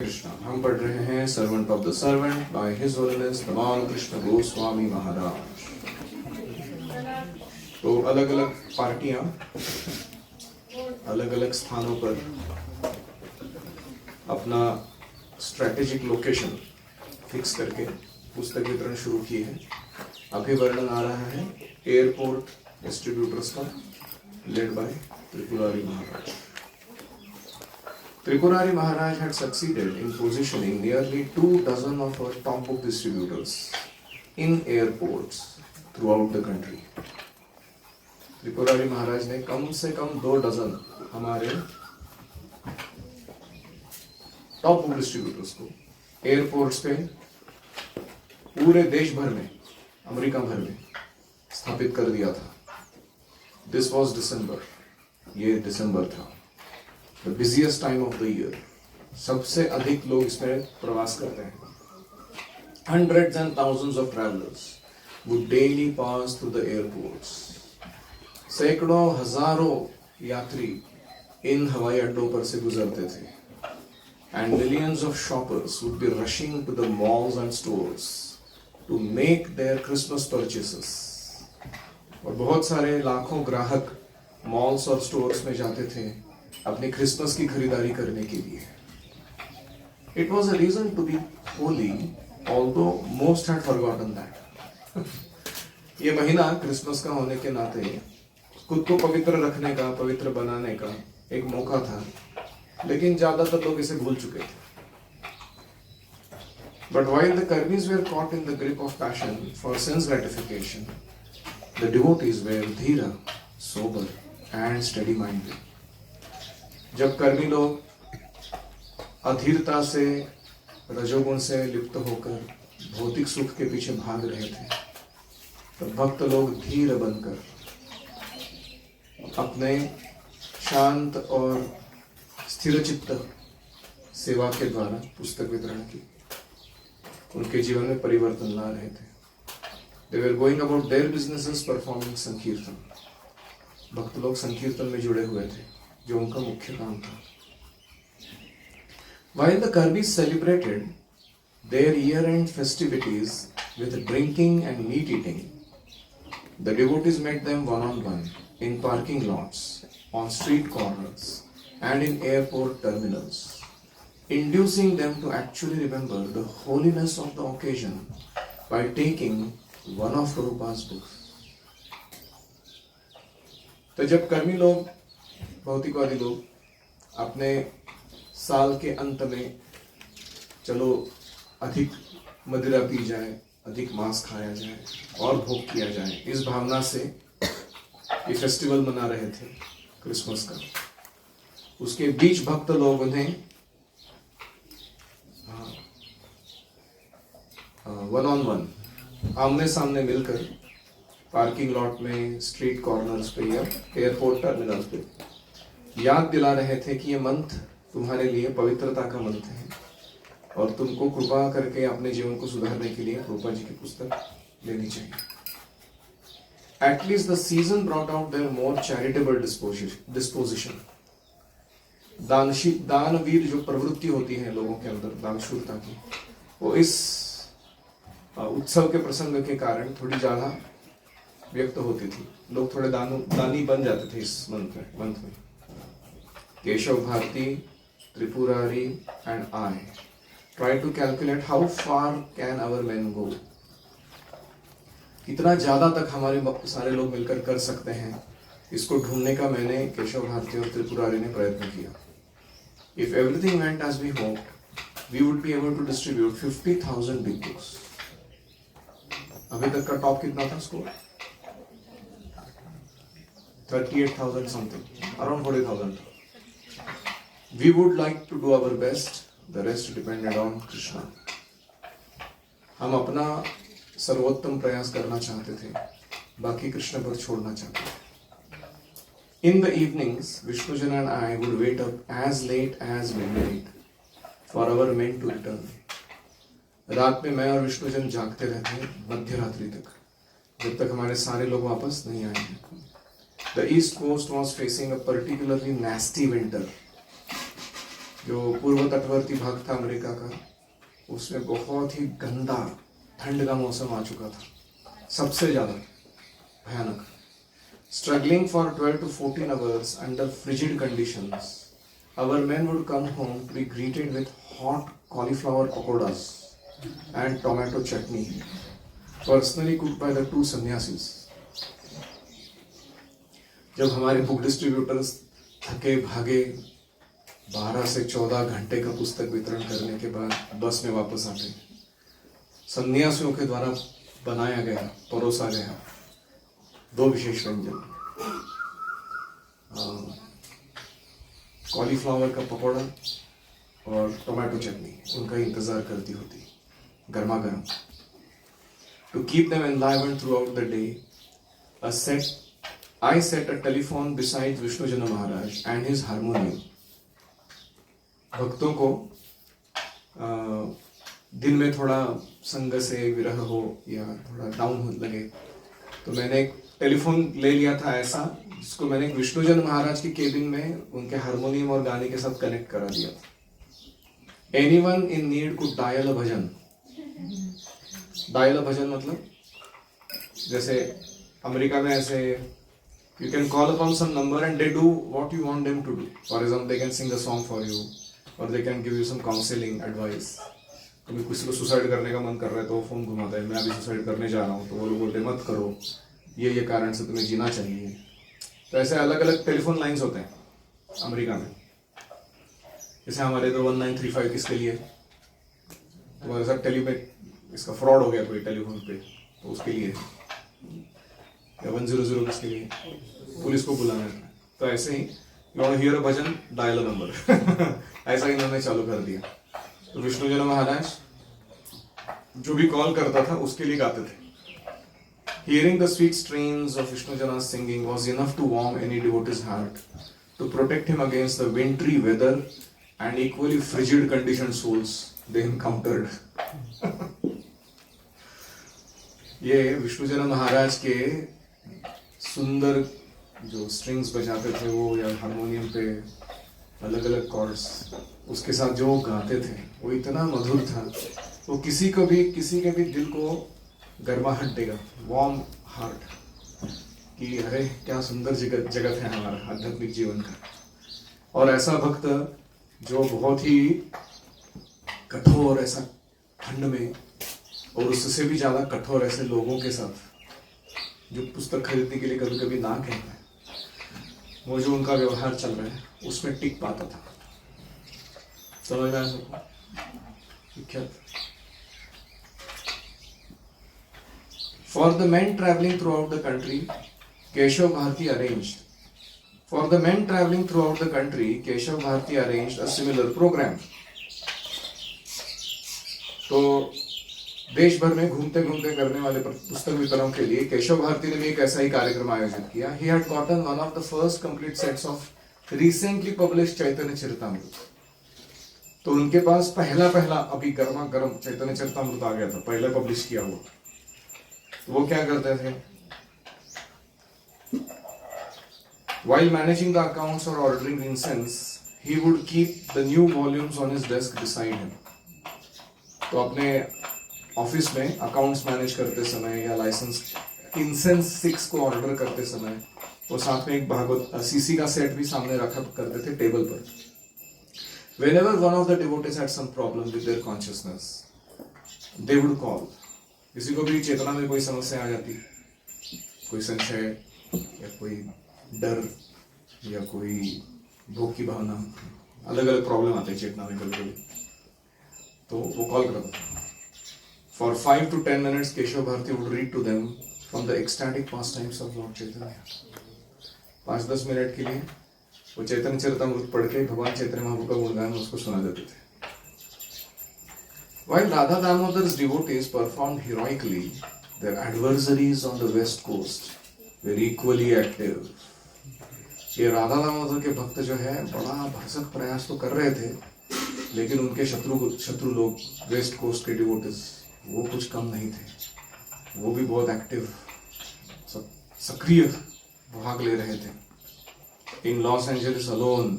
कृष्णा। हम पढ़ रहे हैं servant of the servant by his holiness the Balakrishna Goswami Maharaj. तो अलग अलग पार्टियां अलग अलग स्थानों पर अपना स्ट्रेटेजिक लोकेशन फिक्स करके पुस्तक वितरण शुरू की है। अभी वर्णन आ रहा है एयरपोर्ट डिस्ट्रीब्यूटर्स का, led by Tripurari Maharaj. Tripurari Maharaj had succeeded in positioning nearly 24 of our top book distributors in airports throughout the country. Tripurari Maharaj ने कम से कम 24 हमारे टॉप बुक डिस्ट्रीब्यूटर्स को एयरपोर्ट्स पे पूरे देश भर में, अमेरिका भर में स्थापित कर दिया था। दिस वॉज दिसंबर, ये दिसंबर था, The busiest time of the year. सबसे अधिक लोग इसमें प्रवास करते हैं। Hundreds and thousands of travelers would daily pass through the airports. सैकड़ों हजारों यात्री इन हवाई अड्डों पर से गुजरते थे। And millions of shoppers would be rushing to the malls and stores to make their Christmas purchases. और बहुत सारे लाखों ग्राहक मॉल्स और स्टोर्स में जाते थे अपनी क्रिसमस की खरीदारी करने के लिए। It was a reason to be holy, although most had forgotten that. ये महीना क्रिसमस का होने के नाते खुद को पवित्र रखने का, पवित्र बनाने का एक मौका था, लेकिन ज्यादातर लोग इसे भूल चुके थे। But while the Karmis were caught in the grip of passion for sense gratification, the devotees were dhira, sober, and steady-minded. जब कर्मी लोग अधीरता से, रजोगुण से लिप्त होकर भौतिक सुख के पीछे भाग रहे थे, तो भक्त लोग धीर बनकर अपने शांत और स्थिरचित्त सेवा के द्वारा पुस्तक वितरण की उनके जीवन में परिवर्तन ला रहे थे। They were going about their businesses performing संकीर्तन। भक्त लोग संकीर्तन में जुड़े हुए थे, जो उनका मुख्य काम था। While the Karbis celebrated their year-end festivities with drinking and meat eating, the devotees met them one-on-one in parking lots, on street corners, and in airport terminals, inducing them to actually remember the holiness of the occasion by taking one of Prabhupada's books. तो जब कर्मी लोग, भौतिकवादी लोग अपने साल के अंत में चलो अधिक मदिरा पी जाए, अधिक मांस खाया जाए और भोग किया जाए, इस भावना से ये फेस्टिवल मना रहे थे क्रिसमस का। उसके बीच भक्त लोग उन्हें वन ऑन वन, आमने सामने मिलकर पार्किंग लॉट में, स्ट्रीट कॉर्नर्स पे या एयरपोर्ट टर्मिनल्स पे याद दिला रहे थे कि ये मंथ तुम्हारे लिए पवित्रता का मंथ है और तुमको कृपा करके अपने जीवन को सुधारने के लिए प्रभुपाद जी की पुस्तक लेनी चाहिए। At least the season brought out their more charitable disposition. दानवीर जो प्रवृत्ति होती है लोगों के अंदर, दानशूरता की, वो इस उत्सव के प्रसंग के कारण थोड़ी ज्यादा व्यक्त होती थी। लोग थोड़े दानी बन जाते थे इस मंथ में। Keshav Bharti, Tripurari and I try to calculate how far can our men go. कितना ज्यादा तक हमारे सारे लोग मिलकर कर सकते हैं, इसको ढूंढने का मैंने केशव भारती और त्रिपुरारी ने प्रयत्न किया। If everything went as we hoped, we would be able to distribute 50,000 big books. अभी तक का टॉप कितना था score? 38,000 something, around 40,000. We would like to do our best. The rest depended on Krishna. हम अपना सर्वोत्तम प्रयास करना चाहते थे, बाकी कृष्ण पर छोड़ना चाहते थे। In the evenings, Vishnujan and I would wait up as late as midnight for our men to return. रात में मैं और विष्णुजन जागते रहते मध्य रात्रि तक, जब तक हमारे सारे लोग वापस नहीं आए। The East Coast was facing a particularly nasty winter. जो पूर्व तटवर्ती भाग था अमेरिका का, उसमें बहुत ही गंदा ठंड का मौसम आ चुका था, सबसे ज्यादा भयानक. Struggling for 12 to 14 hours under frigid conditions, our men would come home to be greeted with hot cauliflower pakoras and tomato chutney, personally cooked by the two sannyasis. जब हमारे बुक डिस्ट्रीब्यूटर्स थके भागे 12 से 14 घंटे का पुस्तक वितरण करने के बाद बस में वापस आते, सन्यासियों के द्वारा बनाया गया, परोसा गया दो विशेष व्यंजन, कॉलीफ्लावर का पकौड़ा और टोमेटो चटनी, उनका इंतजार करती होती गर्मा गर्म. To keep them enlivened throughout the day, I set a telephone beside Vishnujana Maharaj and his harmonium. भक्तों को दिन में थोड़ा संग से विरह हो या थोड़ा डाउन हो लगे, तो मैंने एक टेलीफोन ले लिया था ऐसा, जिसको मैंने विष्णुजन महाराज की केबिन में उनके हारमोनियम और गाने के साथ कनेक्ट करा दिया था. Anyone in need could dial a bhajan. Dial a bhajan मतलब जैसे अमेरिका में ऐसे you can call upon some number and they do what you want them to do. For example, they can sing a song for you or they can give you some counseling advice. कभी किसी को suicide करने का मन कर रहा है तो वो फोन घुमाता है, मैं अभी सुसाइड करने जा रहा हूँ, तो वो लोग बोलते मत करो, ये कारण से तुम्हें जीना चाहिए. तो ऐसे अलग अलग टेलीफोन लाइंस होते हैं अमेरिका में. जैसे हमारे तो 1935 किसके लिए, तो ऐसा इसका फ्रॉड हो गया कोई टेलीफोन पे तो उसके लिए, या 100 किसके लिए, पुलिस को बुलाना है. तो ऐसे ही you want to hear a bhajan, dial a number. ऐसा ही इन्होंने चालू कर दिया. तो विष्णुजन महाराज जो भी कॉल करता था उसके लिए गाते थे. Hearing the sweet strains of Vishnujana's singing was enough to warm any devotee's heart, to protect him against the wintry weather and equally frigid conditioned souls they encountered. ये विष्णुजन महाराज के सुंदर जो स्ट्रिंग्स बजाते थे वो, या हारमोनियम पे अलग अलग कॉर्ड्स, उसके साथ जो गाते थे वो इतना मधुर था, वो किसी के भी दिल को गर्माहट देगा, वार्म हार्ट, कि अरे क्या सुंदर जगत है हमारा आध्यात्मिक जीवन का. और ऐसा भक्त जो बहुत ही कठोर, ऐसा ठंड में, और उससे भी ज्यादा कठोर ऐसे लोगों के साथ जो पुस्तक खरीदने के लिए कभी कभी ना कहता है, वो जो उनका व्यवहार चल रहा है उसमें टिक पाता था. समझ में आया सबको? विख्यात. For the men traveling throughout the country, Keshav Bharati arranged a similar program. तो देश भर में घूमते घूमते करने वाले पुस्तक वितरण के लिए केशव भारती ने भी एक ऐसा ही कार्यक्रम आयोजित किया. He had gotten one of the first complete sets of recently published चैतन्य चरितामृत. तो उनके पास पहला अभी गर्मा गर्म चैतन्य चरितामृत आ गया था, पहले पब्लिश किया हुआ. तो वो क्या करते थे, while managing the accounts or ordering incense, he would keep the new volumes on his desk beside him. तो अपने ऑफिस में अकाउंट्स मैनेज करते समय या लाइसेंस इंसेंस 6 को ऑर्डर करते समय वो साथ में एक भागवत सीसी का सेट भी सामने रखा करते थे टेबल पर. Whenever one of the devotees had some problem with their consciousness, they would call. किसी को भी चेतना में कोई समस्या आ जाती, कोई संशय या कोई डर या कोई भोग की भावना, अलग अलग प्रॉब्लम आते हैं चेतना में कभी, तो वो कॉल करता था. For 5 to 10 minutes, Keshav Bharati would read to them from the ecstatic pastimes of Lord Chaitanya. 5-10 minute के लिए वो चैतन्य चरितामृत पढ़ के भगवान चैतन्य महाप्रभु का गुणगान उसको सुना देते थे. While Radha Damodar's devotees performed heroically, their adversaries on the west coast were equally active. ये राधा दामोदर के भक्त जो है बड़ा भरसक प्रयास तो कर रहे थे, लेकिन उनके शत्रु लोग वेस्ट कोस्ट के डिवोटीज वो कुछ कम नहीं थे. वो भी बहुत एक्टिव, सक्रिय भाग ले रहे थे. इन Los Angeles alone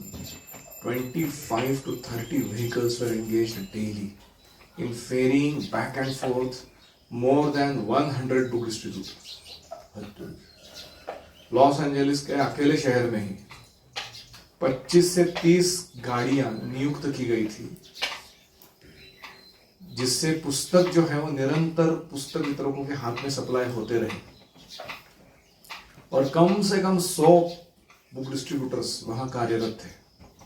25 to 30 vehicles were engaged daily in ferrying back and forth more than 100 book distributors. Los Angeles के अकेले शहर में ही 25 से 30 गाड़ियां नियुक्त की गई थी, जिससे पुस्तक जो है वो निरंतर पुस्तक वितरकों के हाथ में सप्लाई होते रहे। और कम से कम 100 बुक डिस्ट्रीब्यूटर्स वहां कार्यरत थे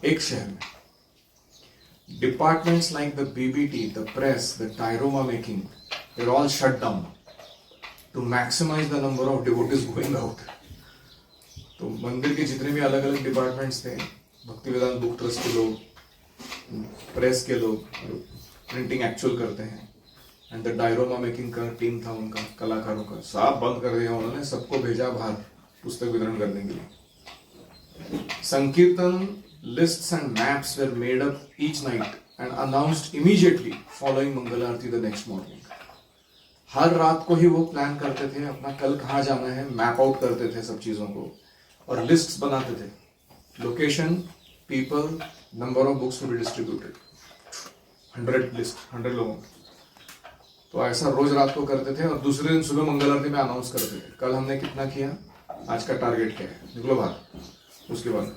एक शहर में। Departments like the BBT, the press, the diorama making, they all shut down to maximise the number of devotees going out. तो मंदिर के जितने भी अलग अलग डिपार्टमेंट्स थे, भक्ति वेदांत बुक ट्रस्ट के लोग, प्रेस के लोग, प्रिंटिंग एक्चुअल करते हैं, एंड द डायरोमा मेकिंग का टीम था उनका, कलाकारों का, सब बंद कर दिया उन्होंने, सबको भेजा बाहर पुस्तक वितरण करने के लिए। संकीर्तन lists and maps were made up each night and announced immediately following Mangal Aarti the next morning. हर रात को ही वो प्लान करते थे अपना कल कहाँ जाना है, मैप आउट करते थे सब चीजों को और लिस्ट्स बनाते थे, location, people, number of books to be distributed, 100 list, 100 लोगों। तो ऐसा रोज रात को करते थे और दूसरे दिन सुबह मंगल आरती में अनाउंस करते थे, कल हमने कितना किया, आज का टारगेट क्या है, निकलो बाहर। उसके बाद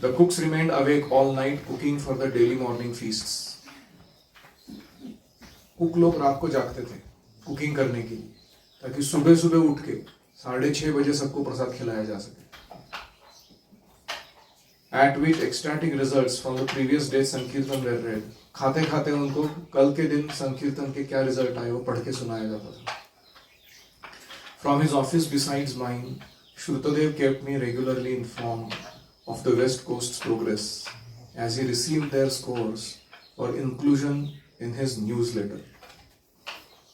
the cooks remained awake all night cooking for the daily morning feasts. Cook लोग रात को जागते थे कुकिंग करने के लिए, ताकि सुबह सुबह उठ के 6:30 बजे सबको प्रसाद खिलाया जा सके। At which ecstatic results from the previous day's संकीर्तन were read. खाते खाते उनको कल के दिन संकीर्तन के क्या रिजल्ट आए वो पढ़ के सुनाया जाता था। From his office besides mine, Shrutadev kept me regularly informed of the West Coast's progress as he received their scores for inclusion in his newsletter.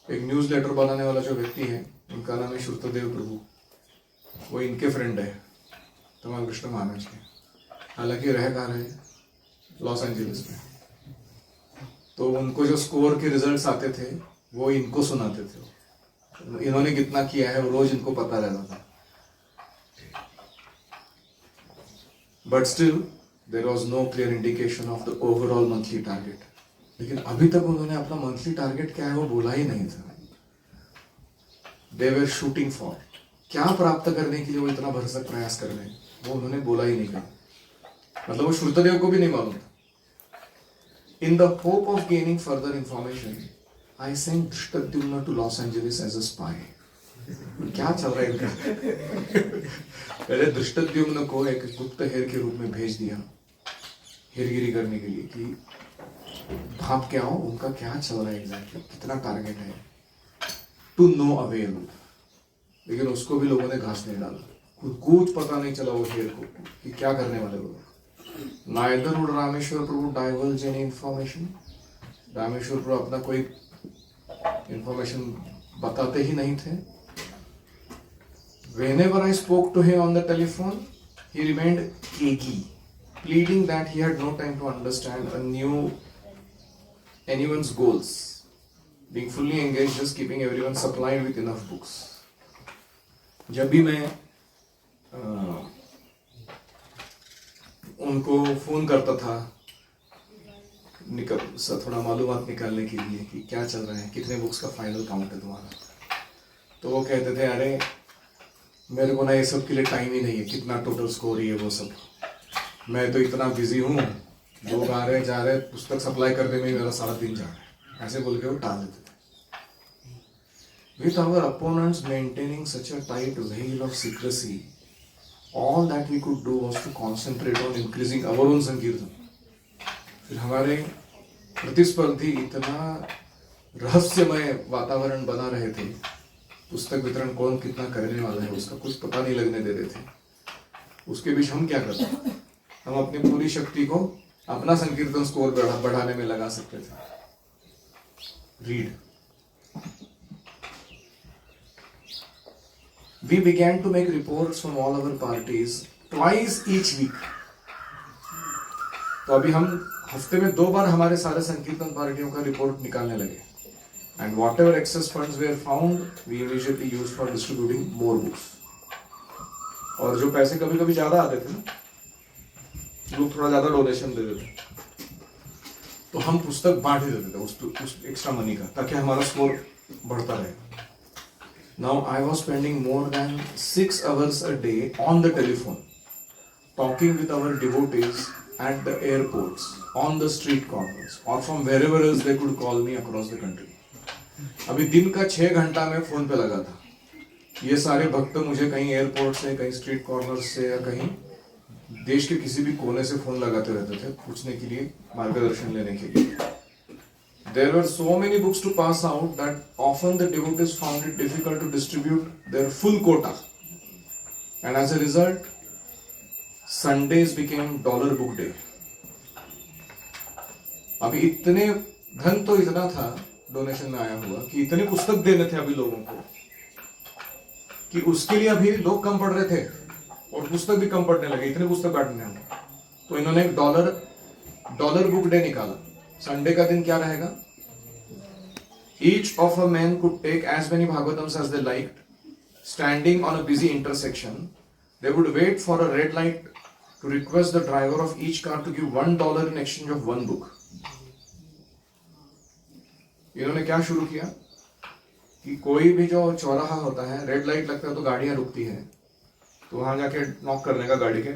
एक न्यूज़लेटर बनाने वाला जो व्यक्ति है उनका नाम है श्रुतदेव प्रभु, वो इनके फ्रेंड है तमाम कृष्ण महाराज के, हालांकि रह कहाँ रहे लॉस एंजलिस में। तो उनको जो स्कोर के रिजल्ट्स आते थे वो इनको सुनाते थे, इन्होंने कितना किया है वो रोज इनको पता रहता था। But still, there was no clear indication of the overall monthly target. लेकिन अभी तक उन्होंने अपना मंथली टारगेट क्या है वो बोला ही नहीं था। They were shooting for, क्या प्राप्त करने के लिए वो इतना भरसक प्रयास कर रहे हैं वो उन्होंने बोला ही नहीं कहा, मतलब वो श्रुतदेव को भी नहीं मालूम था। In the hope of gaining further information, I sent Drishtadyumna to Los Angeles as a spy. क्या चल रहा है इनका? पहले धृष्टद्युम्न को एक गुप्त हेर के रूप में भेज दिया हेरगिरी करने के लिए कि भाप क्या हो, उनका क्या चल रहा है एग्जैक्टली, कितना टारगेट है, टू नो अवेल। लेकिन उसको भी लोगों ने घास नहीं डाला, कुछ पता नहीं चला वो हेर को कि क्या करने वाले वो लोग। Neither would Rameshwar Prabhu divulge any information, Rameshwar Prabhu अपना कोई इंफॉर्मेशन बताते ही नहीं थे। Whenever I spoke to him on the telephone, he remained cagey, pleading that he had no time to understand anyone's goals, being fully engaged, just keeping everyone supplied with enough books. जब भी मैं उनको phone करता था थोड़ा मालूमात निकालने के लिए कि क्या चल रहा है, कितने बुक्स का फाइनल काउंट है तुम्हारा, तो वो कहते थे अरे मेरे को ना ये सब के लिए टाइम ही नहीं है, कितना टोटल स्कोर ही है वो सब, मैं तो इतना बिजी हूँ, लोग आ रहे जा रहे, पुस्तक सप्लाई करने में मेरा सारा दिन जा रहा है, ऐसे बोल के वो टाल देते थे। With our opponents maintaining such a tight veil of secrecy, all that we could do was to concentrate on increasing our own संकीर्तन। फिर हमारे प्रतिस्पर्धी इतना रहस्यमय वातावरण बना रहे थे, पुस्तक वितरण कौन कितना करने वाला है उसका कुछ पता नहीं लगने दे रहे थे। उसके बीच हम क्या करते, हम अपनी पूरी शक्ति को अपना संकीर्तन स्कोर बढ़ाने में लगा सकते थे। Read, we began to make reports from all our parties twice each week. तो अभी हम हफ्ते में 2 बार हमारे सारे संकीर्तन पार्टियों का रिपोर्ट निकालने लगे। And whatever excess funds were found, we immediately used for distributing more books. और जो पैसे कभी कभी ज्यादा आते थे ना, लोग थोड़ा ज्यादा डोनेशन दे देते, तो हम पुस्तक बांट ही देते थे उस एक्स्ट्रा मनी का, ताकि हमारा स्कोर बढ़ता रहे. Now I was spending more than 6 hours a day on the telephone, talking with our devotees at the airports, on the street corners, or from wherever else they could call me across the country. अभी दिन का 6 घंटा मैं phone पे लगा था. ये सारे भक्त मुझे कहीं एयरपोर्ट से, कहीं स्ट्रीट कॉर्नर से, या कहीं देश के किसी भी कोने से फोन लगाते रहते थे, पूछने के लिए, मार्गदर्शन लेने के लिए. There were so many books to pass out that often the devotees found it difficult to distribute their full quota. And as a result, Sundays became dollar book day. अभी इतने धन तो इतना था डोनेशन में आया हुआ कि इतने पुस्तक देने थे अभी लोगों को, कि उसके लिए अभी लोग कम पढ़ रहे थे और पुस्तक भी कम पढ़ने लगे, इतने पुस्तक बांटने हैं. तो इन्होंने एक डॉलर बुक डे निकाला. संडे का दिन क्या रहेगा? Each of a men could take as many Bhagavatams as they liked. Standing on a busy intersection, they would wait for a red light to request the driver of each car to give $1 in exchange of one book. इन्होंने क्या शुरू किया कि कोई भी जो चौराहा होता है, रेड लाइट लगता है तो गाड़ियां रुकती हैं, तो वहां जाके नॉक करने का गाड़ी के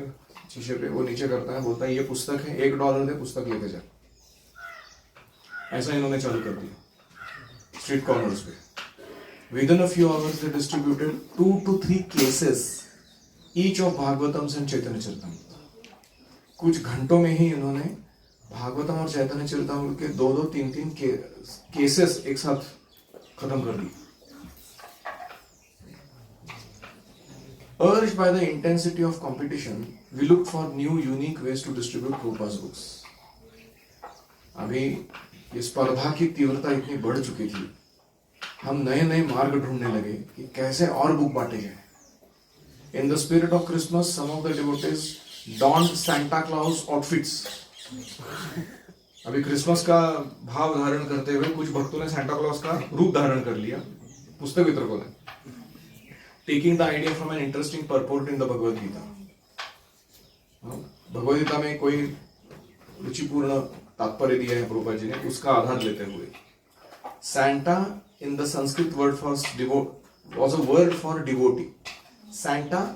शीशे पे, वो नीचे करता है, बोलता है ये पुस्तक है, $1 दे, पुस्तक लेके जा. ऐसा इन्होंने चालू कर दिया स्ट्रीट कॉर्नर्स पे. Within a few hours they distributed 2 to 3 cases each of Bhagavatams and Chaitanya Charitamrita. कुछ घंटों में ही इन्होंने भागवतम और चैतन्य चरितामृत के 2-2, 3-3 केसेस एक साथ खत्म कर दिए. Urged by the intensity of competition, we looked for new unique ways to distribute Prabhupada's books. अभी ये स्पर्धा की तीव्रता इतनी बढ़ चुकी थी, हम नए नए मार्ग ढूंढने लगे कि कैसे और बुक बांटे जाए. In the spirit of Christmas, some of the devotees donned Santa Claus outfits. अभी क्रिसमस का भाव धारण करते हुए कुछ भक्तों ने सैंटा क्लॉज का रूप धारण कर लिया, पुस्तक वितरकों ने. Taking the idea from an interesting purport in the Bhagavad Gita. Bhagavad Gita में कोई रुचिपूर्ण तात्पर्य दिया है प्रभुपाद जी ने, उसका आधार लेते हुए. Santa in the Sanskrit word for was a word for devotee. Santa,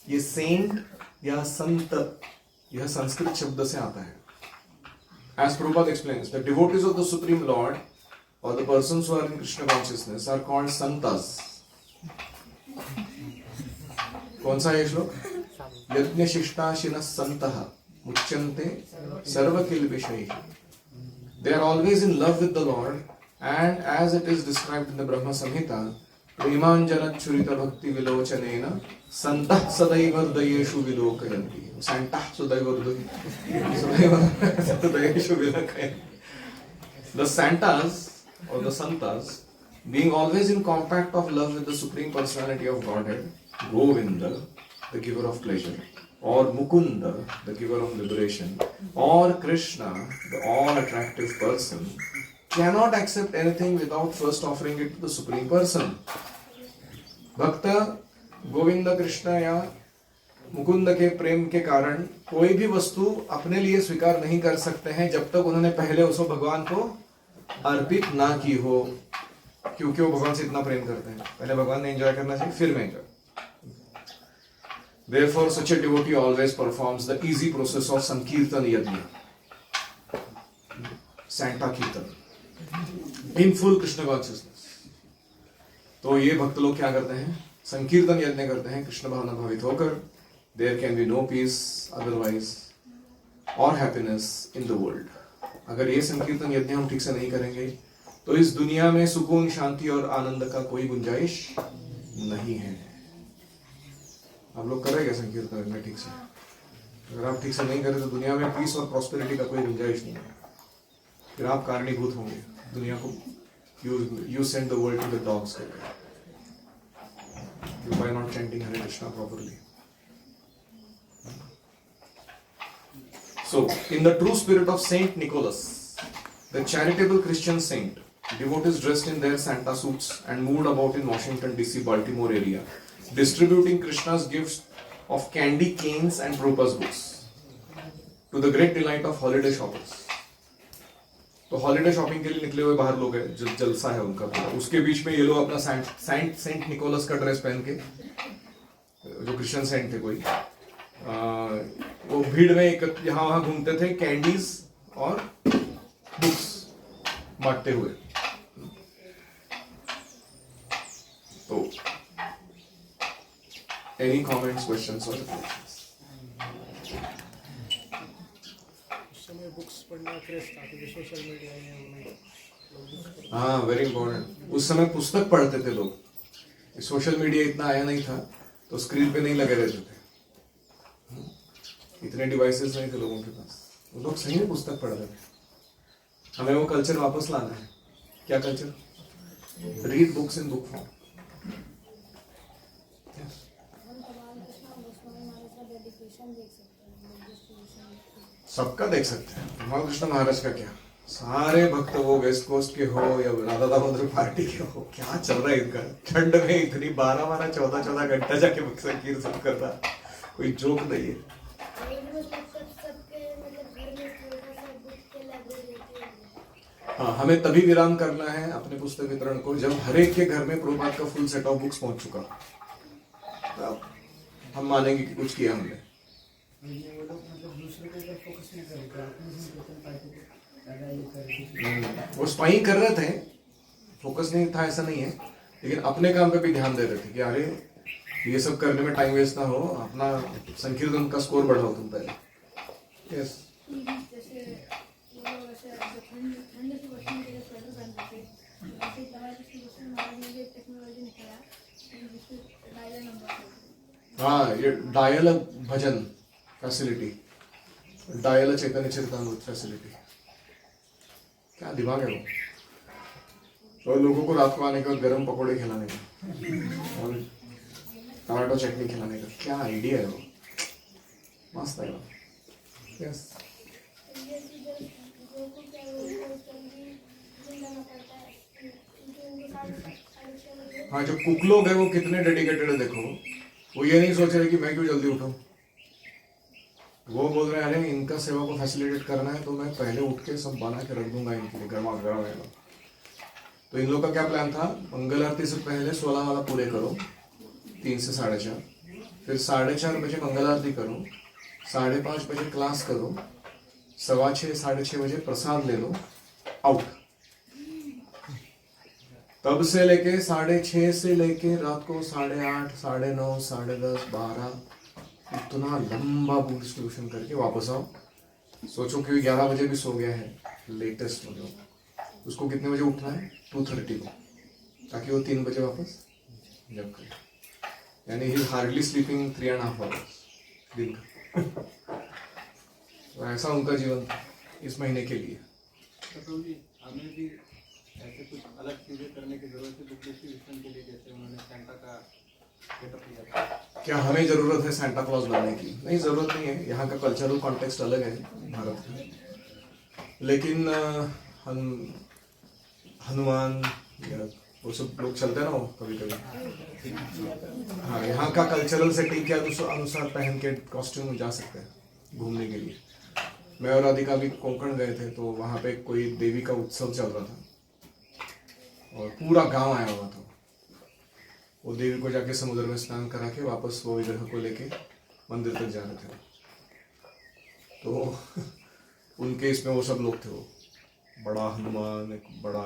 ये सेंट या संत, यह संस्कृत शब्द से आता है. As Prabhupada explains, the devotees of the supreme lord और the persons who are in Krishna consciousness are called santas. कौन सा है श्लोक? यज्ञ शिष्टाशिनः सन्तः मुच्यन्ते सर्वकिल्बिषैः. They are always in love with the Lord, and as it is described in the Brahma Samhita, प्रेमाञ्जनच्छुरित भक्ति विलोचनेन सन्तः सदैव हृदयेषु विलोकयन्ति. सन्तः सदैव हृदयेषु विलोकयन्ति. The Santas or the Santas, being always in compact of love with the Supreme Personality of Godhead, Govinda, the giver of pleasure, or Mukunda, the giver of liberation, or Krishna, the all-attractive person, cannot accept anything without first offering it to the Supreme Person. Bhakta, Govinda, Krishna या मुकुंद के प्रेम के कारण कोई भी वस्तु अपने लिए स्वीकार नहीं कर सकते हैं जब तक उन्होंने पहले उसको भगवान को अर्पित ना की हो. क्योंकि वो भगवान से इतना प्रेम करते हैं, पहले भगवान ने एंजॉय करना चाहिए, फिर मैं enjoy. Therefore, such a devotee always performs the easy process of Sankirtan Yajna, Santa Kirtan, in full Krishna consciousness. तो ये भक्त लोग क्या करते हैं? संकीर्तन यज्ञ करते हैं कृष्ण भावना भावित होकर. There can be no peace otherwise or happiness in the world. अगर ये संकीर्तन यज्ञ हम ठीक से नहीं करेंगे तो इस दुनिया में सुकून, शांति और आनंद का कोई गुंजाइश नहीं है. आप लोग करेंगे संकीर्तन यज्ञ ठीक से? अगर आप ठीक से नहीं करें तो दुनिया में पीस और प्रॉस्पेरिटी का कोई गुंजाइश नहीं है. फिर आप कारणीभूत होंगे दुनिया को. You send the world to the dogs by not chanting Hare Krishna properly. So, in the true spirit of Saint Nicholas, the charitable Christian saint, devotees dressed in their Santa suits and moved about in Washington DC, Baltimore area, distributing Krishna's gifts of candy canes and Prabhupada's books. To the great delight of holiday shoppers. तो holiday shopping के लिए निकले हुए बाहर लोग हैं, जलसा है उनका पूरा। उसके बीच में ये लोग अपना सेंट निकोलस का ड्रेस पहन के, जो क्रिश्चियन सेंट थे कोई, वो भीड़ में यहाँ वहां घूमते थे, कैंडीज और बुक्स बांटते हुए। तो एनी कमेंट्स, क्वेश्चंस और रिफ्लेक्शंस? बुक्स पढ़ना क्रेज था क्योंकि सोशल मीडिया है। हाँ, वेरी इंपॉर्टेंट। उस समय पुस्तक पढ़ते थे लोग, सोशल मीडिया इतना आया नहीं था, तो स्क्रीन पे नहीं लगे रहते थे, इतने डिवाइसेस नहीं थे लोगों के पास। वो लोग सही में पुस्तक पढ़ते थे। हमें वो कल्चर वापस लाना है। क्या culture? Read books in book form. सबका देख सकते हैं। भगवान कृष्ण महाराज का क्या, सारे भक्त वो वेस्ट कोस्ट के हो या राधा दामोदर पार्टी के हो, क्या चल रहा है इनका। ठंड में इतनी 12-12, 14-14 घंटा जाके भक्त कीर्तन कर रहा, कोई जोक नहीं है। हाँ, हमें तभी विराम करना है अपने पुस्तक वितरण को जब हर एक के घर में प्रभुपाद का फुल सेट ऑफ बुक्स पहुंच चुका, तब हम मानेंगे कि कुछ किया हमने। वो स्पाई कर रहे थे, फोकस नहीं था ऐसा नहीं है, लेकिन अपने काम पे भी ध्यान दे रहे थे कि अरे ये सब करने में टाइम वेस्ट ना हो, अपना संकीर्तन का स्कोर बढ़ाओ तुम पहले। यस। हाँ, ये डायल भजन फैसिलिटी, डायल चैतन्य चरितामृत फैसिलिटी, क्या दिमाग है वो। और लोगों को रात को आने के बाद गर्म पकौड़े खिलाने का और टमाटो चटनी खिलाने का, क्या आइडिया है वो, मस्त है वो। यस। हाँ, जो कुक लोग हैं वो कितने डेडिकेटेड है देखो। वो ये नहीं सोच रहे कि मैं क्यों जल्दी उठूं, वो बोल रहे हैं अरे इनका सेवा को फैसिलिटेट करना है तो मैं पहले उठ के सब बना के रख दूंगा इनके लिए गर्मा गर्म है। तो इन लोग का क्या प्लान था, मंगल आरती से पहले 16 वाला पूरे करो 3 से 4:30, फिर 4:30 बजे मंगल आरती करो, 5:30 बजे क्लास करो, 6:15 6:30 बजे प्रसाद ले लो, आउट। तब से लेके 6:30 से लेके रात को 8:30 9:30 10:30 12, इतना लंबा बुक डिस्ट्रीब्यूशन करके वापस आओ। सोचो कि 11 बजे भी सो गया है लेटेस्ट, मतलब उसको कितने बजे उठना है 2:30 को, ताकि वो 3 बजे वापस जब करे, यानी ही हार्डली स्लीपिंग 3.5 आवर्स दिन का। तो ऐसा उनका जीवन था इस महीने के लिए। हमें भी ऐसे कुछ अलग चीजें करने की जरूरत है बुक डिस्ट्रीब्यूशन के लिए, जैसे उन्होंने सैंटा का सेटअप किया था। क्या हमें जरूरत है सैंटा क्लॉज बनने की? नहीं, जरूरत नहीं है। यहाँ का कल्चरल कॉन्टेक्स्ट अलग है भारत का, लेकिन हनुमान या वो सब लोग चलते हैं ना कभी कभी। हाँ, यहाँ का कल्चरल सेटिंग के अनुसार पहन के कॉस्ट्यूम में जा सकते हैं घूमने के लिए। मैं और राधिका भी कोंकण गए थे, तो वहाँ पे कोई देवी का उत्सव चल रहा था और पूरा गांव आया हुआ था। वो देवी को जाके समुद्र में स्नान करा के वापस वो विग्रह को लेके मंदिर तक जा रहे थे। तो उनके इसमें वो सब लोग थे, वो बड़ा हनुमान, एक बड़ा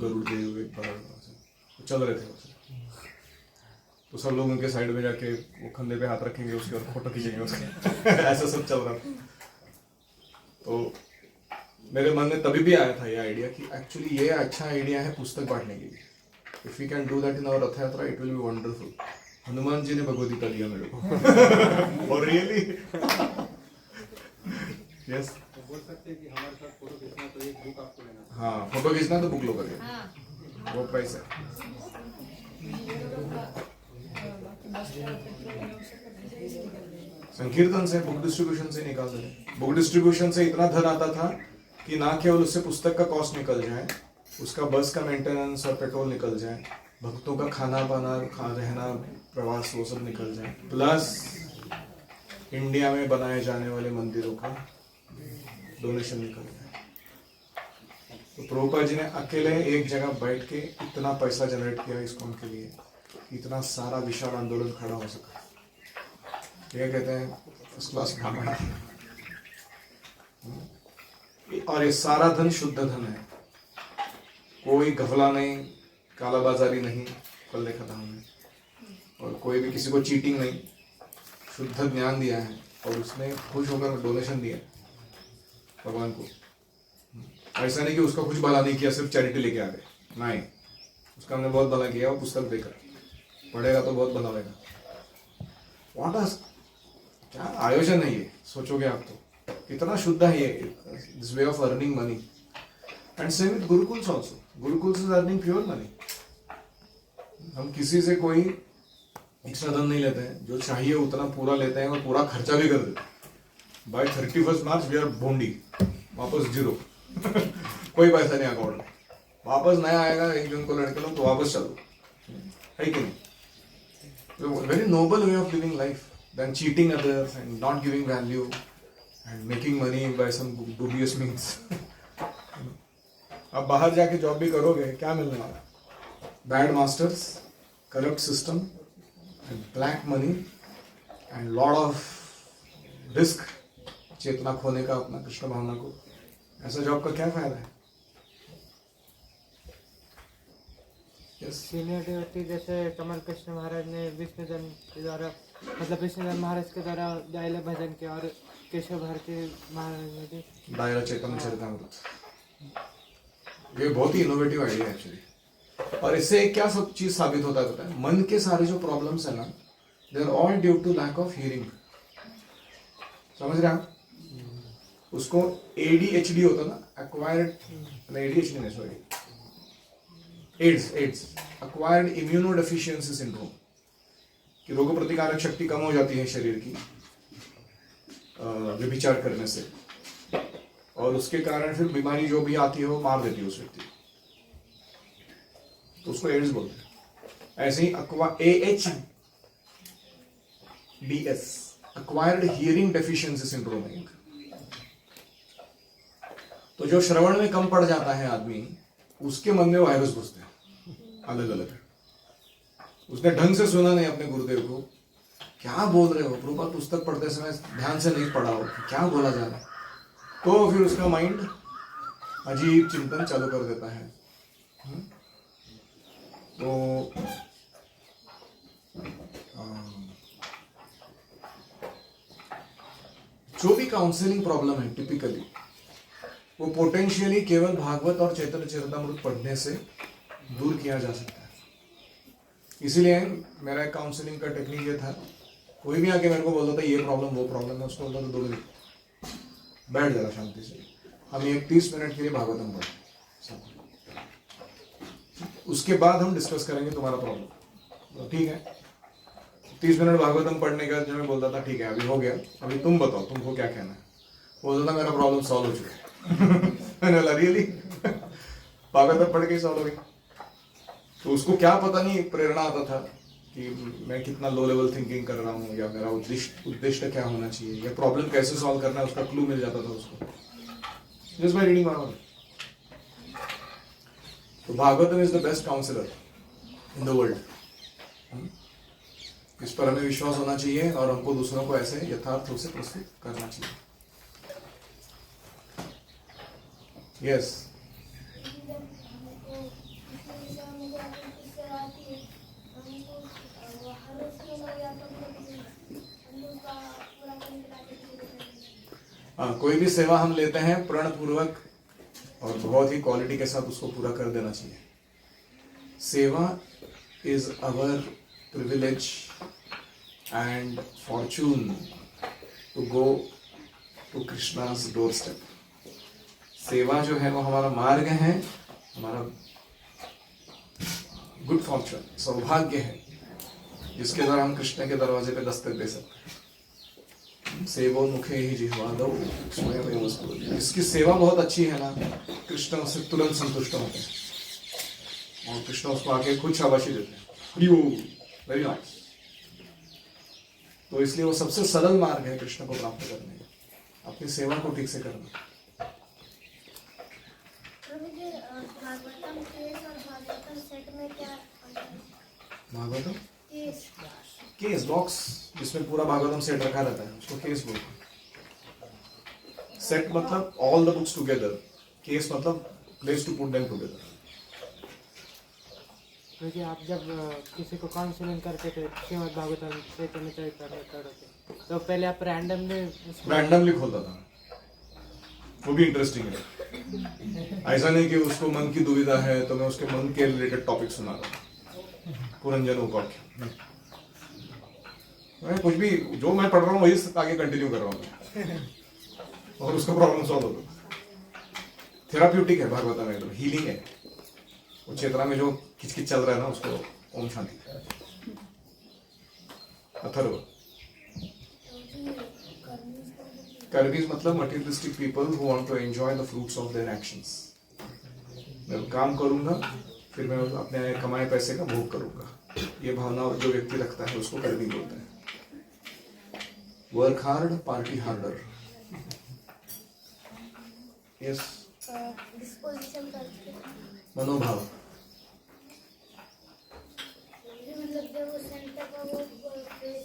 गरुड़ देव, एक बड़ा वो चल रहे थे वो। तो सब लोग उनके साइड में जाके वो कंधे पे हाथ रखेंगे उसके और फोटो खींचेंगे उसके। ऐसा सब चल रहा था। तो मेरे मन में तभी भी आया था ये आइडिया कि एक्चुअली ये अच्छा आइडिया है पुस्तक बांटने के लिए। If we can do that in our Rath Yatra it will be wonderful. Hanuman ji ने भगवद गीता दिया मेरे को। और रियली यस, तो बोल सकते हैं कि हमारे साथ फोटो खींचना तो एक बुक आपको लेना। हाँ, फोटो खींचना तो बुक लो करिए, वो प्राइस है। संकीर्तन से, बुक डिस्ट्रीब्यूशन से निकाल दें। बुक डिस्ट्रीब्यूशन से इतना धन आता था कि ना केवल उससे पुस्तक का कॉस्ट निकल जाए, उसका बस का मेंटेनेंस और पेट्रोल निकल जाए, भक्तों का खाना पाना, रहना, प्रवास, वो सब निकल जाए, प्लस इंडिया में बनाए जाने वाले मंदिरों का डोनेशन निकल गया। तो प्रभुपाद जी ने अकेले एक जगह बैठ के इतना पैसा जनरेट किया इस्कॉन के लिए, इतना सारा विशाल आंदोलन खड़ा हो सका। ये कहते हैं फर्स्ट क्लास ड्रामा है। और ये सारा धन शुद्ध धन है, कोई घपला नहीं, कालाबाजारी नहीं, पल्ले खदाम नहीं, और कोई भी किसी को चीटिंग नहीं, शुद्ध ज्ञान दिया है और उसने खुश होकर डोनेशन दिया भगवान को। ऐसा नहीं कि उसका कुछ भला नहीं किया, सिर्फ चैरिटी लेके आ गए, नहीं, उसका हमने बहुत भला किया। वो पुस्तक देकर पढ़ेगा तो बहुत भला होगा। क्या आयोजन है ये, सोचोगे आप तो कितना शुद्ध है ये, this way of earning money. And same with gurukuls also, gurukuls is earning pure money. हम किसी से कोई एक्स्ट्रा धन नहीं लेते हैं, जो चाहिए उतना पूरा लेते हैं और पूरा खर्चा भी कर देते हैं। बाय 31 मार्च वी आर बोंडी, वापस जीरो कोई पैसा नहीं अकाउंट में, वापस नया आएगा 1 जून को लड़के लोग तो वापस चलो, है कि नहीं? Very noble way of living life then cheating others and not giving value and making money by some dubious means. अब बाहर जाके जॉब भी करोगे, क्या मिलने वाला? Bad masters, corrupt system and black money and lot of risk, चेतना खोने का अपना कृष्ण भावना को। ऐसा जॉब का क्या फायदा है? सीनियर डिवोटी जैसे कमल कृष्ण महाराज ने विष्णुधन के द्वारा, मतलब विष्णुधन महाराज के द्वारा दायला भजन किया, और केशव भारती महाराज ने भी दायरा चैतन्य चरितामृत। ये बहुत ही इनोवेटिव आइडिया है एक्चुअली। और इससे क्या सब चीज साबित होता है पता है? मन के सारे जो प्रॉब्लम्स है ना, they are all due to lack of hearing. समझ रहे हैं? उसको ADHD होता ना, एक्वायर्ड, ADHD नहीं sorry, AIDS, acquired immunodeficiency syndrome, कि रोग प्रतिकारक शक्ति कम हो जाती है शरीर की व्यभिचार करने से, और उसके कारण फिर बीमारी जो भी आती है वो मार देती है उस व्यक्ति को, तो उसको एड्स बोलते हैं। ऐसे ही AHDS, acquired hearing deficiency syndrome है। तो जो श्रवण में कम पड़ जाता है आदमी, उसके मन में वायरस घुसते हैं अलग अलग। उसने ढंग से सुना नहीं अपने गुरुदेव को, क्या बोल रहे हो प्रभुपाद, पुस्तक पढ़ते समय ध्यान से नहीं पढ़ा हो, क्या बोला जा रहा है, तो फिर उसका माइंड अजीब चिंतन चालू कर देता है। तो जो भी काउंसलिंग प्रॉब्लम है टिपिकली, वो पोटेंशियली केवल भागवत और चैतन्य चरितामृत पढ़ने से दूर किया जा सकता है। इसीलिए मेरा काउंसलिंग का टेक्निक ये था, कोई भी आके मेरे को बोलता था ये प्रॉब्लम वो प्रॉब्लम है, उसको बोलता था 2 मिनट बैठ जाएगा शांति से, हम 30 मिनट के लिए भागवतम पढ़ते, उसके बाद हम डिस्कस करेंगे तुम्हारा प्रॉब्लम। तो ठीक है, 30 मिनट भागवतम पढ़ने का जो मैं बोलता था ठीक है अभी हो गया, अभी तुम बताओ तुमको क्या कहना है। बोलता था मेरा प्रॉब्लम सॉल्व हो चुका है। मैंने बोला रियली? भागवतम पढ़ के सॉल्व हो गई? तो उसको क्या पता नहीं प्रेरणा आता था कि मैं कितना लो लेवल थिंकिंग कर रहा हूँ, या मेरा उद्देश्य क्या होना चाहिए, या प्रॉब्लम कैसे सॉल्व करना है, उसका क्लू मिल जाता था उसको जस्ट बाय रीडिंग भागवत। तो Bhagavatam is the best counsellor in the world. इस पर हमें विश्वास होना चाहिए और हमको दूसरों को ऐसे यथार्थ रूप से प्रस्तुत करना चाहिए। यस कोई भी सेवा हम लेते हैं प्रण पूर्वक और बहुत ही क्वालिटी के साथ उसको पूरा कर देना चाहिए। Seva is our privilege and fortune to go to Krishna's doorstep. सेवा जो है वो हमारा मार्ग है, हमारा गुड फॉर्चून, सौभाग्य है, जिसके द्वारा हम कृष्ण के दरवाजे पे दस्तक दे सकते हैं। सेवो मुखे ही जिह्वा दो स्वयं वस्तु। इसकी सेवा बहुत अच्छी है ना, कृष्ण उससे तुरंत संतुष्ट होते हैं और कृष्ण उसको आके खुद शाबाशी देते हैं, वेरी नाइस। तो इसलिए वो सबसे सरल मार्ग है कृष्ण को प्राप्त करने का, अपनी सेवा को ठीक से करना। भागवतम केस और भागवतम सेट में क्या अंतर है? भागवतम केस केस बॉक्स जिसमें पूरा भागवतम सेट रखा रहता है उसको केस बोलते हैं। सेट मतलब all the books together, case मतलब place to put them together. क्योंकि आप जब किसी को काउंसलिंग करते थे श्रीमद् भागवतम चैतन्य चरितामृत तो पहले आप रैंडमली खोलता था, वो भी इंटरेस्टिंग है। ऐसा नहीं कि उसको मन की दुविधा है तो मैं उसके मन के रिलेटेड टॉपिक सुना रहा हूँ, पुरंजन उपाख्यान। मैं कुछ भी जो मैं पढ़ रहा हूँ वही आगे कंटिन्यू कर रहा हूँ और उसका प्रॉब्लम सॉल्व होगा। थेराप्यूटिक है भागवतम, एकदम हीलिंग है। वो चेतना में जो किचकिच चल रहा है ना उसको ओम शांति। अथर्व कर्मीज मतलब materialistic people who want to enjoy the fruits of their actions. मैं काम करूंगा फिर मैं अपने कमाए पैसे का भोग करूंगा, ये भावना जो व्यक्ति रखता है उसको कर्मी बोलते हैं। Work hard party harder. Yes, disposition करके मनोभाव। मतलब जब वो सेंटर का वो फेस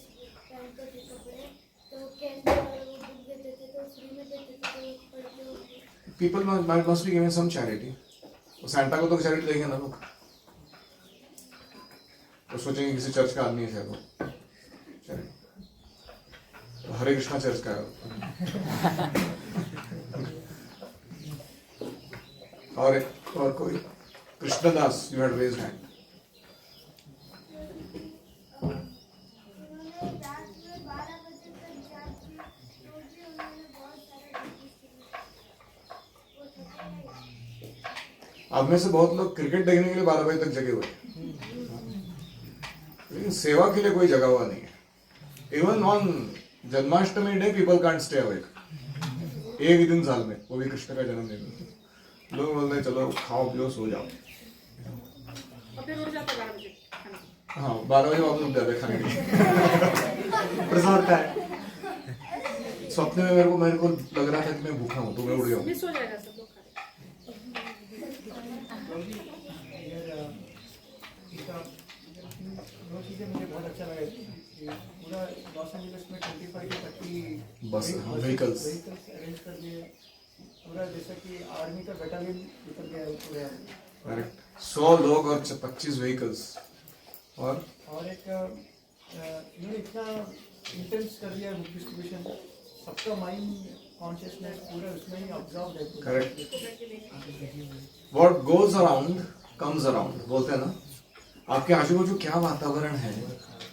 पहनते थे कपड़े तो कैसे वो बुक देते थे तो फ्री में देते थे तो पढ़ते होते। People must be given some charity. तो सैंटा को तो चैरिटी देंगे ना लोग, तो सोचेंगे किसी चर्च का आदमी है शायद वो चैरिटी। तो हरे कृष्णा चर्च का है। और कोई? Krishnadas, you had raised hand. उन्होंने रात में 12 बजे तक जाग की तो भी उन्होंने बहुत सारा डिस्कस किया। वो थके नहीं। आप में से बहुत लोग क्रिकेट देखने के लिए 12 बजे तक जगे हुए हैं, लेकिन सेवा के लिए कोई जगा हुआ नहीं है। Even on Janmashtami day people can't stay awake. एक ही दिन साल में, वो भी कृष्ण का जन्मदिन। लोग बोलते हैं चलो खाओ पियो सो जाओ। और फिर उठ जाता 12 बजे खाने को। हाँ, 12 बजे वापस उठ जाते खाने के लिए। प्रसाद का है। सपने में मेरे को लग रहा था कि मैं भूखा हूँ तो मैं उठ गया हूँ। मिस हो जाएगा सब लोग खा रहे। दो चीज़ें मुझे बहुत अच्छा लगा कि पूरा लॉस एंजलिस में 25 के 30 बस व्हीकल्स अरेंज कर दिए। पूरा जैसा कि आर्मी का बटालियन निकल गया है पूरा। करेक्ट। 100 लोग और 25 व्हीकल्स। और एक इन्होंने इतना इंटेंस कर दिया बुक डिस्ट्रीब्यूशन, सबका माइंड कॉन्शियसनेस पूरा उसमें ही ऑब्जर्व है। Correct. What goes around comes around बोलते हैं ना। आपके आजू बाजू क्या वातावरण है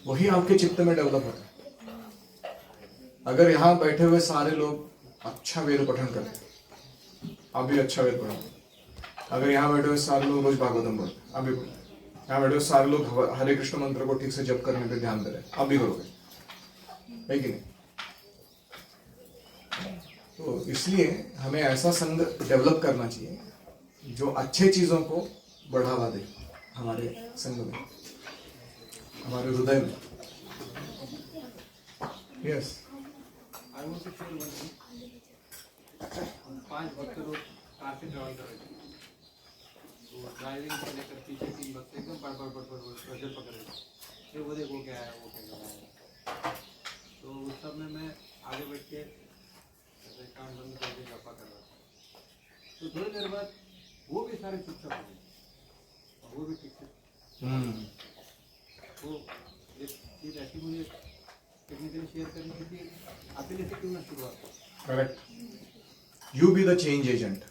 वही आपके चित्त में डेवलप होता है। अगर यहाँ बैठे हुए सारे लोग अच्छा वेद पठन करते, आप भी अच्छा वेद पढ़ो। अगर यहाँ बैठे हुए सारे लोग रोज भागवतम पढ़ते, आप भी पढ़ो। यहाँ बैठे हुए सारे लोग हरे कृष्ण मंत्र को ठीक से जप करने पे ध्यान दे रहे, आप भी करोगे, है कि नहीं? तो इसलिए हमें ऐसा संग डेवलप करना चाहिए जो अच्छे चीजों को बढ़ावा दे हमारे संग में, हमारे हृदय में। Yes, I want to share one thing. 5 भक्त लोग कार से ट्रैवल कर रहे थे, तो ड्राइविंग से लेकर पीछे 3 भक्त एकदम पड़ प्रेशर पकड़ रहे थे। फिर वो देखो क्या है, वो क्या कर रहा है। तो उस सब में मैं आगे बैठ के ऐसे कान बंद करके गप्पा कर रहा था। तो थोड़ी देर बाद वो भी सारे चुपचाप हो गए और वो भी ठीक से। तो एक चीज़ ऐसी मुझे टेक्निकली शेयर करनी है कि अकेले से क्यों ना शुरुआत हो। Correct. You be the change agent,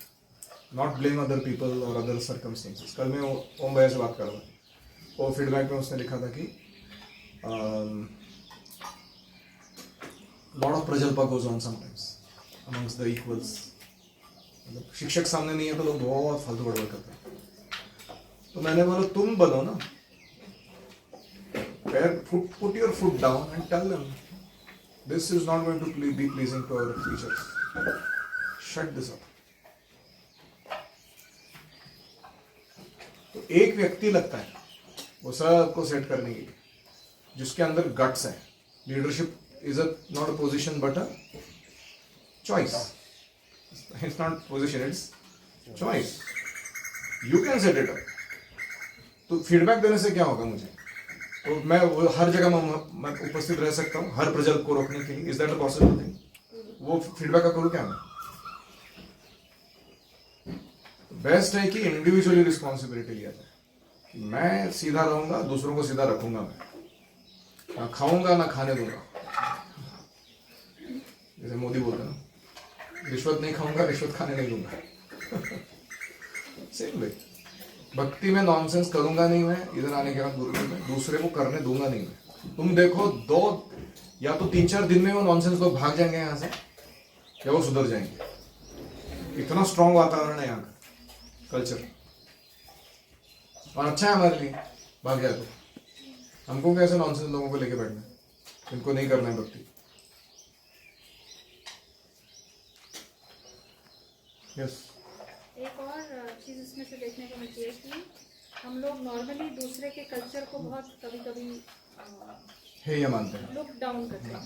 not blame other people और अदर सर्कमस्टेंसेस। कल मैं ओम भैया से बात कर रहा था, वो फीडबैक में उसने लिखा था कि lot of prajalpa goes on sometimes amongst the equals. मतलब शिक्षक सामने नहीं है तो लोग बहुत फालतू गड़बड़ करते हैं। तो मैंने बोला तुम बनो ना, put your foot down and tell them this is not going to be pleasing to our teachers. Shut this up. तो एक व्यक्ति लगता है वो सबको सेट करने के लिए, जिसके अंदर गट्स है। Leadership is not a position but a choice. It's not position, it's choice. You can set it up. तो फीडबैक देने से क्या होगा मुझे? तो मैं वो हर जगह मैं उपस्थित रह सकता हूँ हर प्रजल को रोकने के लिए. Is that a possible thing? वो फीडबैक का करूँ क्या मैं? बेस्ट है कि इंडिविजुअली रिस्पॉन्सिबिलिटी लिया जाए कि मैं सीधा रहूंगा, दूसरों को सीधा रखूंगा. मैं ना खाऊंगा ना खाने दूंगा. जैसे मोदी बोलते हैं ना, रिश्वत नहीं खाऊंगा, रिश्वत खाने नहीं दूंगा. सेम वे भक्ति में नॉनसेंस करूंगा नहीं मैं. इधर आने के बाद गुरुकुल में दूसरे को करने दूंगा नहीं मैं. तुम देखो 2 या तो 3-4 दिन में वो नॉनसेंस लोग भाग जाएंगे यहाँ से या वो सुधर जाएंगे. इतना स्ट्रांग वातावरण है यहाँ का कल्चर और अच्छा है हमारे लिए. भाग जाए तो हमको कैसे नॉनसेंस लोगों को लेके बैठना है, इनको नहीं करना है भक्ति. यस. एक और चीज़ इसमें से देखने को मिलती है कि हम लोग नॉर्मली दूसरे के कल्चर को बहुत कभी कभी है ये मानते हैं. लुक डाउन करते हैं.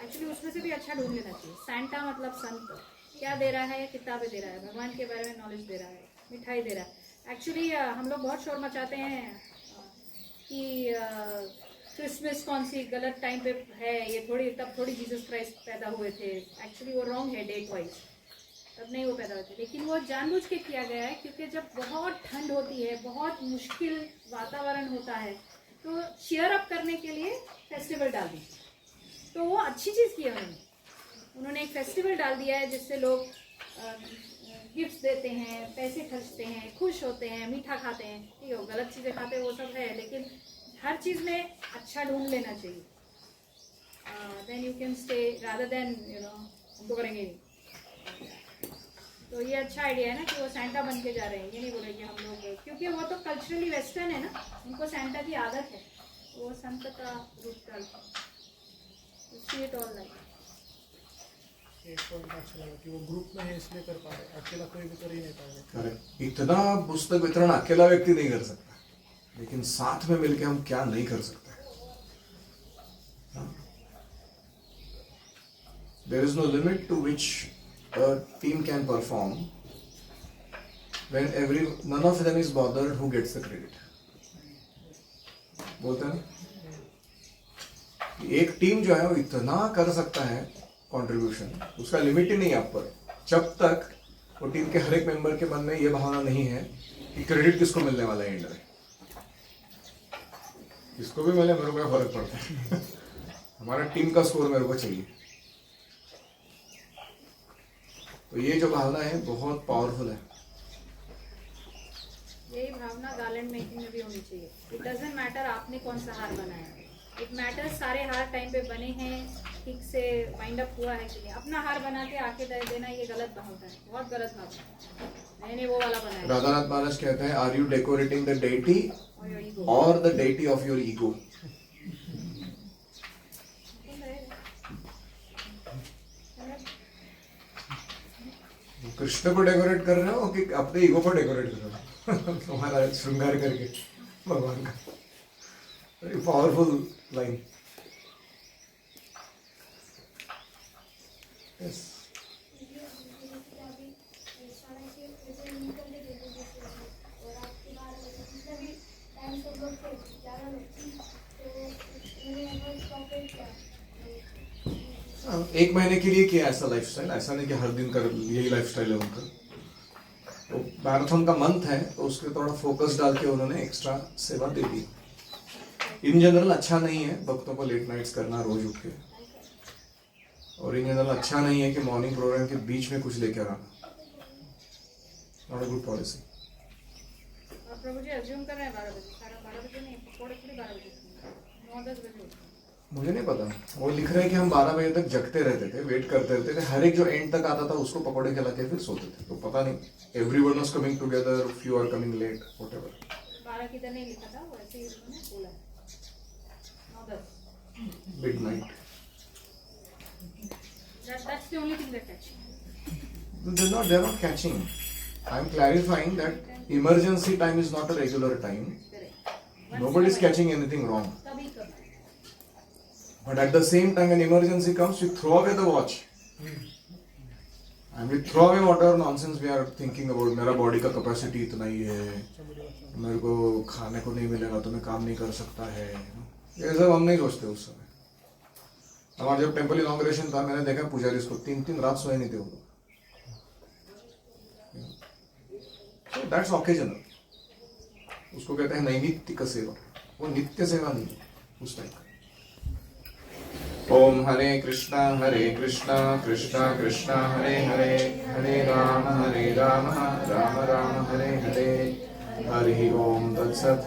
एक्चुअली उसमें से भी अच्छा ढूंढ लेना चाहिए. सैंटा मतलब संत क्या दे रहा है? किताबें दे रहा है, भगवान के बारे में नॉलेज दे रहा है, मिठाई दे रहा है. एक्चुअली हम लोग बहुत शोर मचाते हैं कि क्रिसमस कौन सी गलत टाइम पे है, ये तब थोड़ी जीसस क्राइस्ट पैदा हुए थे. एक्चुअली वो रॉन्ग है डेट वाइज, तब नहीं वो पैदा होते. लेकिन वो जानबूझ के किया गया है क्योंकि जब बहुत ठंड होती है, बहुत मुश्किल वातावरण होता है, तो cheer अप करने के लिए फेस्टिवल डाल दी. तो वो अच्छी चीज़ की है उन्होंने एक फेस्टिवल डाल दिया है जिससे लोग गिफ्ट्स देते हैं, पैसे खर्चते हैं, खुश होते हैं, मीठा खाते हैं. ठीक है, वो गलत चीज़ें खाते हैं वो सब है, लेकिन हर चीज़ में अच्छा ढूंढ लेना चाहिए. Then you can stay rather than हम तो करेंगे नहीं. तो ये अच्छा आइडिया है ना कि वो सैंटा बन के जा रहे हैं. ये नहीं बोले कि हम लोग, क्योंकि वो तो कल्चरली वेस्टर्न है ना, उनको सैंटा की आदत है, वो संत का रूप डालते हैं. See it all like. एक पॉइंट अच्छा लगा कि वो ग्रुप में है इसलिए कर पा रहे, अकेला कोई भी कर ही नहीं पाएगा. करेक्ट. इतना पुस्तक वितरण अकेला व्यक्ति नहीं कर सकता, लेकिन साथ में मिलके हम क्या नहीं कर सकते. There is no limit to which a team can perform when none of them is bothered who gets the credit. बोलते हैं कि एक टीम जो है वो इतना कर सकता है कंट्रीब्यूशन, उसका लिमिट ही नहीं है आप पर, जब तक वो टीम के हर एक मेंबर के मन में ये भावना नहीं है कि क्रेडिट किसको मिलने वाला है. एंड में किसको भी मिले मेरे को क्या फर्क पड़ता है. हमारा टीम का स्कोर मेरे को चाहिए. तो ये जो भावना है बहुत पावरफुल है. यही भावना गार्लैंड मेकिंग में भी होनी चाहिए. इट डजंट मैटर आपने कौन सा हार बनाया है, इट मैटर्स सारे हार टाइम पे बने हैं, ठीक से वाइंड अप हुआ है कि नहीं. अपना हार बना के आके दे देना ये गलत भावना है, बहुत गलत भावना है. मैंने वो वाला बनाया. राधानाथ महाराज कहते हैं, are you decorating the deity or your ego, or the deity of your ego. Krishna को डेकोरेट कर रहे हो कि अपने ईगो को डेकोरेट कर रहे हो. तुम्हारा श्रृंगार करके भगवान का. Very powerful line. यस. एक महीने के लिए किया ऐसा लाइफस्टाइल, ऐसा नहीं कि हर दिन कर यही लाइफस्टाइल है उनका. तो मैराथन का मंथ है तो उसके थोड़ा फोकस डाल के उन्होंने एक्स्ट्रा सेवा दे दी. इन जनरल अच्छा नहीं है भक्तों को लेट नाइट्स करना रोज उठ के, और इन जनरल अच्छा नहीं है कि मॉर्निंग प्रोग्राम के बीच में कुछ लेकर आना. Not a good policy. Prabhu ji assume कर रहे हैं 12 बजे, 12 बजे नहीं, थोड़े 12 बजे, 9-10 बजे. मुझे नहीं पता. वो लिख रहे हैं कि हम 12 बजे तक जगते रहते थे, वेट करते रहते थे, हर एक जो एंड तक आता था उसको पकौड़े खिला के फिर सोते थे. तो पता नहीं, everyone was coming together, few are coming late, whatever. 12 की तरह नहीं लिखा था, वो ऐसे ही उन्होंने बोला 9-10. Midnight. That's the only thing they're catching. They're not catching. I'm clarifying that emergency time is not a regular time. Correct. Nobody is catching anything wrong. तभी करना है. But at the same time, when emergency comes, you throw away the watch. And we throw away whatever nonsense we are thinking about. मेरा body का capacity इतना ही है, मेरे को खाने को नहीं मिलेगा तो मैं काम नहीं कर सकता है, ये सब हम नहीं सोचते उस समय. हमारा जब टेम्पल इनॉग्रेशन था, मैंने देखा पुजारी को 3 रात सोए नहीं थे वो लोग. So that's occasional. उसको कहते हैं नैमित्तिक सेवा, वो नित्य सेवा नहीं है उस टाइम. ओम हरे कृष्णा कृष्णा कृष्णा हरे हरे, हरे राम राम राम हरे हरे. हरि ओम तत्सत.